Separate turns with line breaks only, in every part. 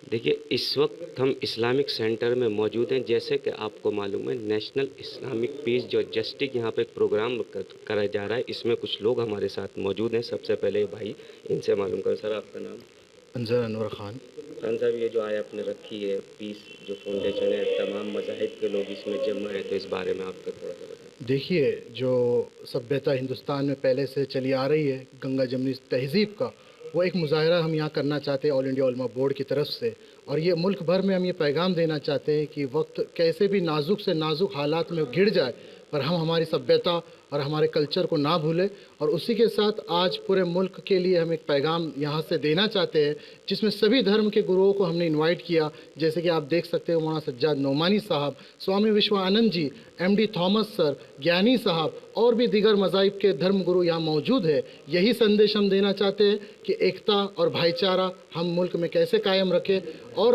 देखिए, इस वक्त हम इस्लामिक सेंटर में मौजूद हैं। जैसे कि आपको मालूम है, नेशनल इस्लामिक पीस जो जस्टिक यहाँ पे एक प्रोग्राम कराया जा रहा है, इसमें कुछ लोग हमारे साथ मौजूद हैं। सबसे पहले भाई, इनसे मालूम करो। सर, आपका नाम?
अंजर अनवर ख़ान।
खान साहब, ये जो आय आपने रखी है, पीस जो फाउंडेशन है, तमाम मज़ाहिब के लोग इसमें जमा है, तो इस बारे में आपको थोड़ा सा बताएं।
देखिए, जो सभ्यता हिंदुस्तान में पहले से चली आ रही है, गंगा जमनी तहज़ीब का, वो एक मुज़ाहरा हम यहाँ करना चाहते हैं ऑल इंडिया उलमा बोर्ड की तरफ से। और ये मुल्क भर में हम ये पैगाम देना चाहते हैं कि वक्त कैसे भी नाजुक से नाजुक हालात में घिर जाए, पर हम हमारी सभ्यता और हमारे कल्चर को ना भूलें। और उसी के साथ आज पूरे मुल्क के लिए हम एक पैगाम यहाँ से देना चाहते हैं, जिसमें सभी धर्म के गुरुओं को हमने इनवाइट किया। जैसे कि आप देख सकते हो, मौलाना सज्जाद नोमानी साहब, स्वामी विश्वानंद जी, एमडी थॉमस सर, ज्ञानी साहब और भी दीगर मज़ाहिब के धर्म गुरु यहाँ मौजूद है। यही संदेश हम देना चाहते हैं कि एकता और भाईचारा हम मुल्क में कैसे कायम रखें। और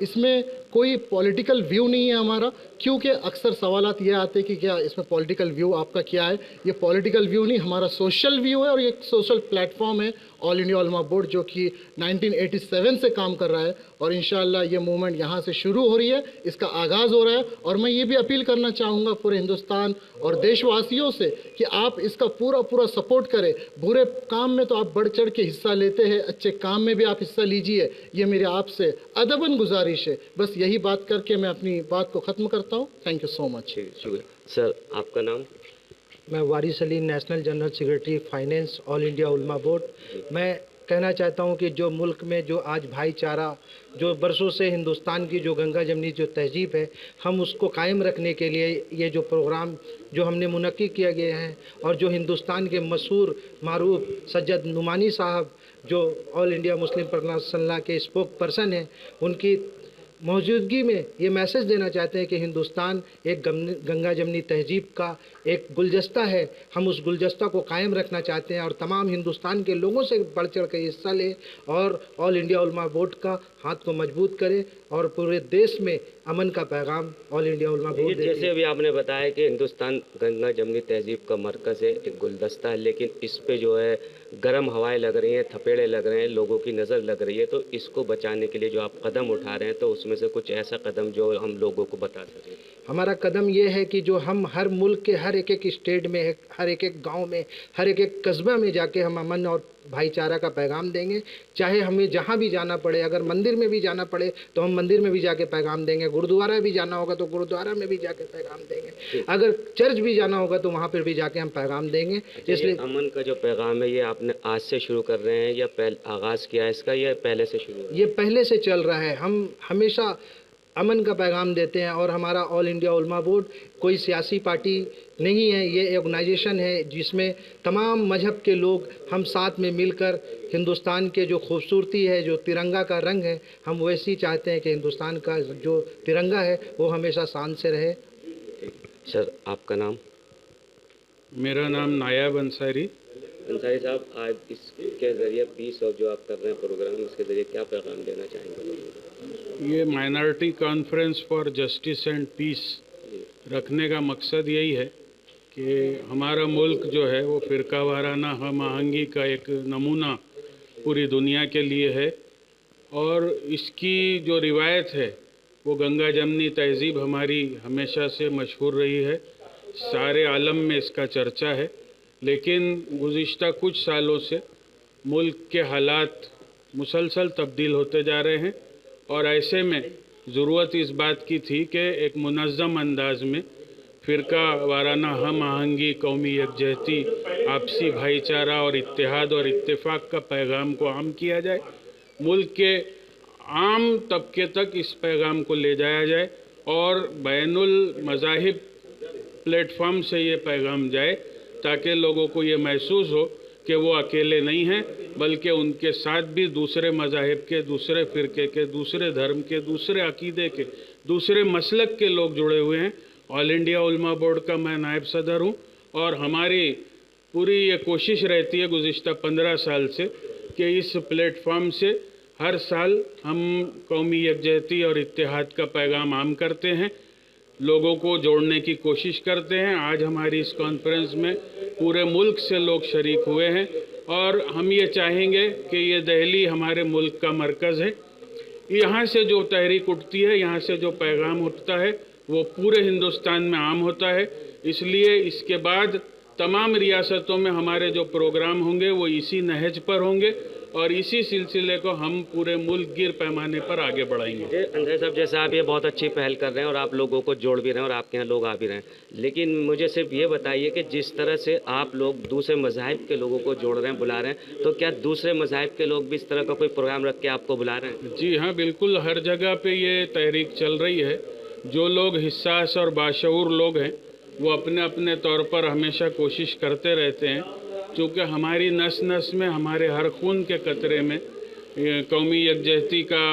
इसमें कोई पॉलिटिकल व्यू नहीं है हमारा, क्योंकि अक्सर सवालात ये आते हैं कि क्या इसमें पॉलिटिकल व्यू आपका क्या है। ये पॉलिटिकल व्यू नहीं, हमारा सोशल व्यू है। और ये एक सोशल प्लेटफॉर्म है ऑल इंडिया उलमा बोर्ड, जो कि 1987 से काम कर रहा है। और इंशाअल्लाह ये मूवमेंट यहाँ से शुरू हो रही है, इसका आगाज़ हो रहा है। और मैं ये भी अपील करना चाहूँगा पूरे हिंदुस्तान और देशवासियों से कि आप इसका पूरा पूरा सपोर्ट करें। बुरे काम में तो आप बढ़ चढ़ के हिस्सा लेते हैं, अच्छे काम में भी आप हिस्सा लीजिए। ये मेरे आपसे अदबन गुजारिश है। बस यही बात करके मैं अपनी बात को ख़त्म करता हूँ। Thank you so much.
शुक्रिया। सर, आपका नाम?
मैं Waris Ali, national general secretary finance, all India Ulama board. मैं कहना चाहता हूं कि जो मुल्क में जो आज भाईचारा, जो बरसों से हिंदुस्तान की जो गंगा जमनी जो तहजीब है, हम उसको कायम रखने के लिए ये जो प्रोग्राम जो हमने मुनक्किद किया गया है, और जो हिंदुस्तान के मशहूर मारूफ सज्जद नुमानी साहब, जो ऑल इंडिया मुस्लिम पर्सनल के स्पोक पर्सन हैं, उनकी मौजूदगी में ये मैसेज देना चाहते हैं कि हिंदुस्तान एक गंगा जमनी तहजीब का एक गुलदस्ता है। हम उस गुलदस्ता को कायम रखना चाहते हैं और तमाम हिंदुस्तान के लोगों से बढ़ चढ़ कर हिस्सा लें और ऑल इंडिया उलमा बोर्ड का हाथ को मजबूत करें और पूरे देश में अमन का पैगाम ऑल इंडिया उलमा बोर्ड।
जैसे अभी आपने बताया कि हिंदुस्तान गंगा जमनी तहजीब का मरकज़ है, एक गुलदस्ता है, लेकिन इस पे जो है गर्म हवाएं लग रही हैं, थपेड़े लग रहे हैं, लोगों की नज़र लग रही है। तो इसको बचाने के लिए जो आप कदम उठा रहे हैं, तो उसमें से कुछ ऐसा कदम जो हम लोगों को बता सकें।
हमारा कदम ये है कि जो हम हर मुल्क के हर एक स्टेट में, हर एक गांव में, हर एक कस्बा में जाके हम अमन और भाईचारा का पैगाम देंगे। चाहे हमें जहाँ भी जाना पड़े, अगर मंदिर में भी जाना पड़े तो हम मंदिर में भी जाके पैगाम देंगे, गुरुद्वारा भी जाना होगा तो गुरुद्वारा में भी जाके पैगाम देंगे, अगर चर्च भी जाना होगा तो वहाँ पर भी जाके हम पैगाम देंगे।
इसलिए अमन का जो पैगाम है, ये आपने आज से शुरू कर रहे हैं या आगाज़ किया है इसका, या पहले से शुरू?
ये पहले से चल रहा है। हम हमेशा अमन का पैगाम देते हैं और हमारा ऑल इंडिया उलमा बोर्ड कोई सियासी पार्टी नहीं है, ये ऑर्गेनाइजेशन है जिसमें तमाम मजहब के लोग हम साथ में मिलकर हिंदुस्तान के जो खूबसूरती है, जो तिरंगा का रंग है, हम वैसे ही चाहते हैं कि हिंदुस्तान का जो तिरंगा है वो हमेशा शान से रहे।
सर, आपका नाम?
मेरा नाम नायाब अंसारी।
अंसारी साहब, आज इसके ज़रिए पीस और जो आप कर रहे हैं प्रोग्राम, इसके ज़रिए क्या पैगाम देना चाहेंगे?
ये minority conference for justice and peace रखने का मकसद यही है कि हमारा मुल्क जो है वो फ़िरका वाराना हम आहंगी का एक नमूना पूरी दुनिया के लिए है। और इसकी जो रिवायत है वो गंगा जमनी तहज़ीब हमारी हमेशा से मशहूर रही है, सारे आलम में इसका चर्चा है। लेकिन गुज़िश्ता कुछ सालों से मुल्क के हालात मुसलसल तब्दील होते जा रहे हैं और ऐसे में ज़रूरत इस बात की थी कि एक मुनज़्ज़म अंदाज में फ़िरका वाराना हम आहंगी, कौमी यकजहती, आपसी भाईचारा और इत्तेहाद और इत्तेफाक का पैगाम को आम किया जाए, मुल्क के आम तबके तक इस पैगाम को ले जाया जाए और बैनुल मज़ाहिब प्लेटफॉर्म से ये पैगाम जाए, ताकि लोगों को ये महसूस हो कि वो अकेले नहीं हैं, बल्कि उनके साथ भी दूसरे मज़ाहिब के, दूसरे फ़िरके के, दूसरे धर्म के, दूसरे अकीदे के, दूसरे मसलक के लोग जुड़े हुए हैं। ऑल इंडिया उलमा बोर्ड का मैं नायब सदर हूँ और हमारी पूरी ये कोशिश रहती है गुज़िश्ता 15 साल से कि इस प्लेटफॉर्म से हर साल हम कौमी यकजहती और इत्तेहाद का पैगाम आम करते हैं, लोगों को जोड़ने की कोशिश करते हैं। आज हमारी इस कॉन्फ्रेंस में पूरे मुल्क से लोग शरीक हुए हैं और हम ये चाहेंगे कि ये दिल्ली हमारे मुल्क का मरकज़ है, यहाँ से जो तहरीक उठती है, यहाँ से जो पैगाम उठता है, वो पूरे हिंदुस्तान में आम होता है। इसलिए इसके बाद तमाम रियासतों में हमारे जो प्रोग्राम होंगे वो इसी नहज पर होंगे और इसी सिलसिले को हम पूरे मुल्क गिर पैमाने पर आगे बढ़ाएंगे।
अंसारी साहब, जैसे आप ये बहुत अच्छी पहल कर रहे हैं और आप लोगों को जोड़ भी रहे हैं और आपके यहाँ लोग आ भी रहे हैं, लेकिन मुझे सिर्फ ये बताइए कि जिस तरह से आप लोग दूसरे मज़ाहिब के लोगों को जोड़ रहे हैं, बुला रहे हैं, तो क्या दूसरे मज़ाहिब के लोग भी इस तरह का कोई प्रोग्राम रख के आपको बुला रहे हैं?
जी हाँ, बिल्कुल, हर जगह पे ये तहरीक चल रही है। जो लोग हिस्सास और बाशऊर लोग हैं वो अपने अपने तौर पर हमेशा कोशिश करते रहते हैं, क्योंकि हमारी नस नस में, हमारे हर खून के कतरे में कौमी यकजहती का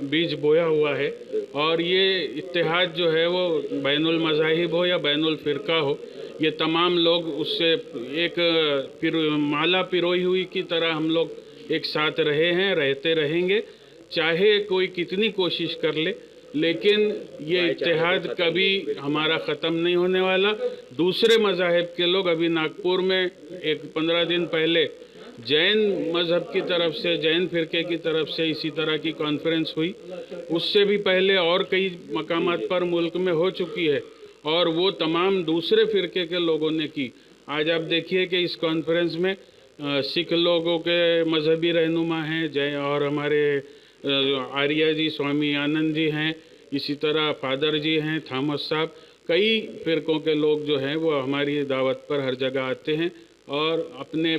बीज बोया हुआ है। और ये इत्तेहाद जो है वो बैनुल मज़ाहिब हो या बैनुल फ़िरका हो, ये तमाम लोग उससे एक माला पिरोई हुई की तरह हम लोग एक साथ रहे हैं, रहते रहेंगे, चाहे कोई कितनी कोशिश कर ले, लेकिन ये इत्तेहाद कभी हमारा ख़त्म नहीं होने वाला। दूसरे मज़ाहिब के लोग, अभी नागपुर में एक 15 दिन पहले जैन मज़हब की तरफ से, जैन फ़िरके की तरफ से इसी तरह की कॉन्फ्रेंस हुई। उससे भी पहले और कई मकामात पर मुल्क में हो चुकी है और वो तमाम दूसरे फ़िरके के लोगों ने की। आज आप देखिए कि इस कॉन्फ्रेंस में सिख लोगों के मजहबी रहनुमा हैं, जय और हमारे आर्य जी, स्वामी आनंद जी हैं, इसी तरह फादर जी हैं, थॉमस साहब, कई फ़िरकों के लोग जो हैं वो हमारी दावत पर हर जगह आते हैं और अपने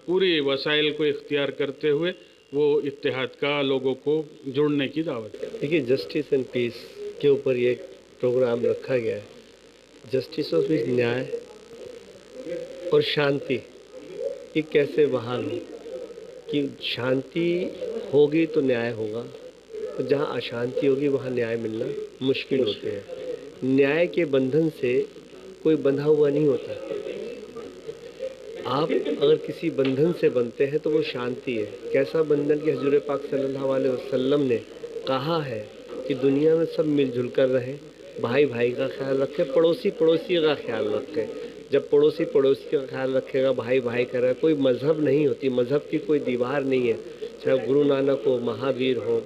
पूरी वसाइल को इख्तियार करते हुए वो इत्तेहाद का लोगों को जुड़ने की दावत है।
देखिए, जस्टिस एंड पीस के ऊपर ये प्रोग्राम रखा गया है। जस्टिस ऑफ पीस, न्याय और शांति, ये कैसे बहाल हो कि शांति होगी तो न्याय होगा, तो जहाँ अशांति होगी वहाँ न्याय मिलना मुश्किल होते हैं। न्याय के बंधन से कोई बंधा हुआ नहीं होता। आप अगर किसी बंधन से बनते हैं तो वो शांति है। कैसा बंधन कि हजूर पाक सल्लल्लाहु अलैहि वसल्लम ने कहा है कि दुनिया में सब मिलजुल कर रहें, भाई भाई का ख्याल रखें, पड़ोसी पड़ोसी का ख्याल रखें। जब पड़ोसी पड़ोसी का ख्याल रखेगा, भाई भाई का रहे, कोई मज़हब नहीं होती, मज़हब की कोई दीवार नहीं है, चाहे गुरु नानक हो, महावीर हो,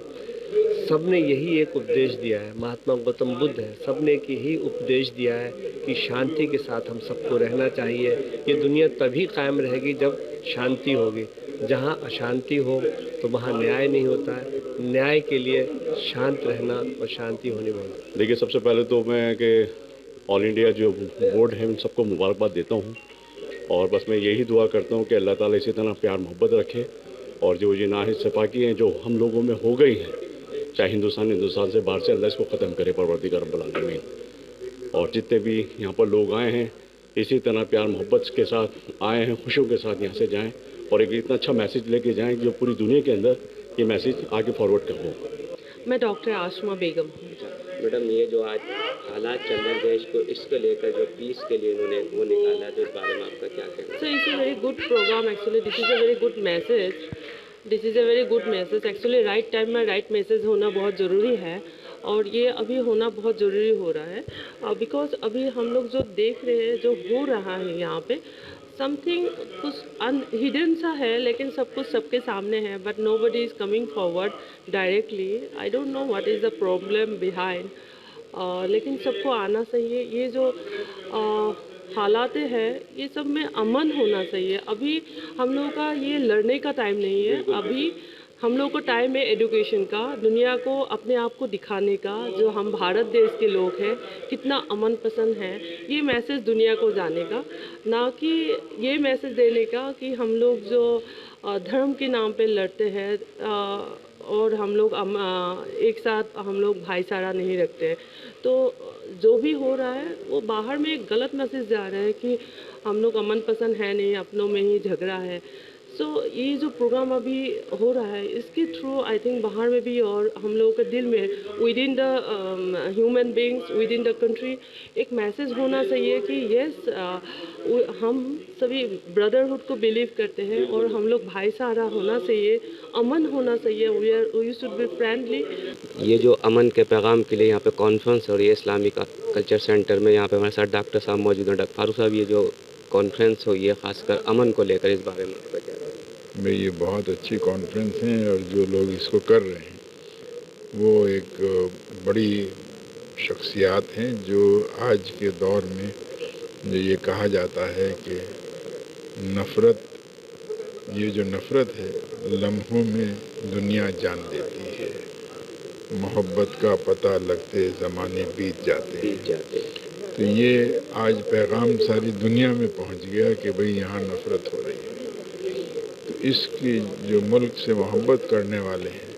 सब ने यही एक उपदेश दिया है। महात्मा गौतम बुद्ध है, सब ने एक यही उपदेश दिया है कि शांति के साथ हम सबको रहना चाहिए। ये दुनिया तभी कायम रहेगी जब शांति होगी। जहाँ अशांति हो तो वहाँ न्याय नहीं होता है। न्याय के लिए शांत रहना और शांति होनी बहुत।
देखिए, सबसे पहले तो मैं कि ऑल इंडिया जो बोर्ड है उन सबको मुबारकबाद देता हूँ और बस मैं यही दुआ करता हूँ कि अल्लाह ताला इसी तरह प्यार मोहब्बत रखे और जो ये नाहिस्सफाकी हैं जो हम लोगों में हो गई हैं, चाहे हिंदुस्तान से बाहर से, अल्लाह इसको ख़त्म करे परवरदिगार रब्बुल आलमीन। और जितने भी यहाँ पर लोग आए हैं इसी तरह प्यार मोहब्बत के साथ आए हैं, खुशियों के साथ यहाँ से जाएं और एक इतना अच्छा मैसेज लेके जाएं जो पूरी दुनिया के अंदर ये मैसेज आगे फॉरवर्ड कर हो।
मैं डॉक्टर आशमा बेगम।
मैडम, ये जो आज हालात चल रहे हैं देश को, इसको लेकर जो पीस के लिए इन्होंने वो निकाला, तो इस बारे में आपका क्या कहना है?
So it's a very good programme actually. This is a very good message. This is a very good message actually. Right time में राइट मैसेज होना बहुत ज़रूरी है और ये अभी होना बहुत ज़रूरी हो रहा है बिकॉज अभी हम लोग जो देख रहे हैं, जो हो रहा है यहाँ पे, समथिंग कुछ हिडन सा है, लेकिन सब कुछ सबके सामने है, but nobody is coming forward directly. I don't know what is the problem behind, लेकिन सबको आना चाहिए। ये जो हालात है, ये सब में अमन होना चाहिए। अभी हम लोगों का ये लड़ने का टाइम नहीं है, अभी हम लोग को टाइम है एजुकेशन का, दुनिया को अपने आप को दिखाने का, जो हम भारत देश के लोग हैं कितना अमन पसंद हैं, ये मैसेज दुनिया को जाने का, ना कि ये मैसेज देने का कि हम लोग जो धर्म के नाम पे लड़ते हैं और हम लोग एक साथ हम लोग भाईचारा नहीं रखते हैं। तो जो भी हो रहा है वो बाहर में एक गलत मैसेज जा रहा है कि हम लोग अमन पसंद है नहीं, अपनों में ही झगड़ा है। सो ये जो प्रोग्राम अभी हो रहा है, इसके थ्रू आई थिंक बाहर में भी और हम लोगों के दिल में, with in the human beings, with in the country, एक मैसेज होना चाहिए कि यस हम सभी ब्रदरहुड को बिलीव करते हैं और हम लोग भाईचारा होना चाहिए, अमन होना चाहिए, वी शुड बी फ्रेंडली।
ये जो अमन के पैगाम के लिए यहाँ पे कॉन्फ्रेंस हो रही है इस्लामिक कल्चर सेंटर में, यहाँ पे हमारे साथ डॉक्टर साहब मौजूद हैं। डॉक्टर फारूक साहब, ये जो कॉन्फ्रेंस हुई है खासकर अमन को लेकर, इस बारे में आपका क्या है?
भाई, ये बहुत अच्छी कॉन्फ्रेंस है और जो लोग इसको कर रहे हैं वो एक बड़ी शख्सियात हैं जो आज के दौर में जो ये कहा जाता है कि नफ़रत, ये जो नफ़रत है लम्हों में दुनिया जान देती है, मोहब्बत का पता लगते ज़माने बीत जाते हैं। तो ये आज पैगाम सारी दुनिया में पहुंच गया कि भाई यहाँ नफ़रत हो रही है। तो इसकी जो मुल्क से मोहब्बत करने वाले हैं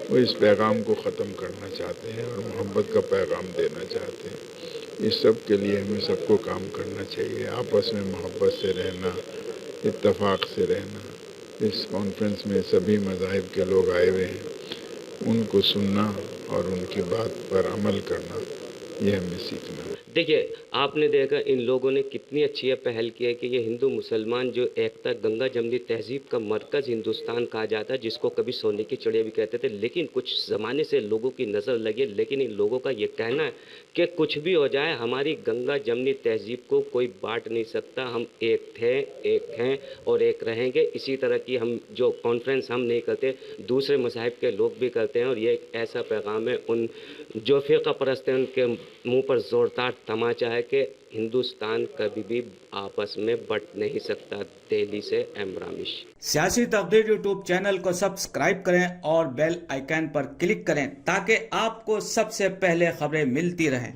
वो इस पैगाम को ख़त्म करना चाहते हैं और मोहब्बत का पैगाम देना चाहते हैं। इस सब के लिए हमें सबको काम करना चाहिए, आपस में मोहब्बत से रहना, इत्तेफाक से रहना। इस कॉन्फ्रेंस में सभी मज़ाहिब के लोग आए हुए हैं, उनको सुनना और उनकी बात पर अमल करना, ये हमें सीखना है।
देखिए, आपने देखा इन लोगों ने कितनी अच्छी पहल की है कि ये हिंदू मुसलमान जो एकता गंगा जमनी तहजीब का मरकज़ हिंदुस्तान कहा जाता है, जिसको कभी सोने की चिड़िया भी कहते थे, लेकिन कुछ ज़माने से लोगों की नज़र लगी। लेकिन इन लोगों का ये कहना है कि कुछ भी हो जाए हमारी गंगा जमनी तहजीब को कोई बांट नहीं सकता, हम एक थे, एक हैं और एक रहेंगे। इसी तरह की हम जो कॉन्फ्रेंस हम नहीं करते, दूसरे मज़ाहिब के लोग भी करते हैं और ये एक ऐसा पैगाम है उन जो फ़िक़्ह परस्त हैं उनके मुंह पर ज़ोरदार तमाचा है कि हिंदुस्तान कभी भी आपस में बट नहीं सकता। दिल्ली से एम रामिश।
सियासी तकदीर यूट्यूब चैनल को सब्सक्राइब करें और बेल आइकन पर क्लिक करें ताकि आपको सबसे पहले खबरें मिलती रहें।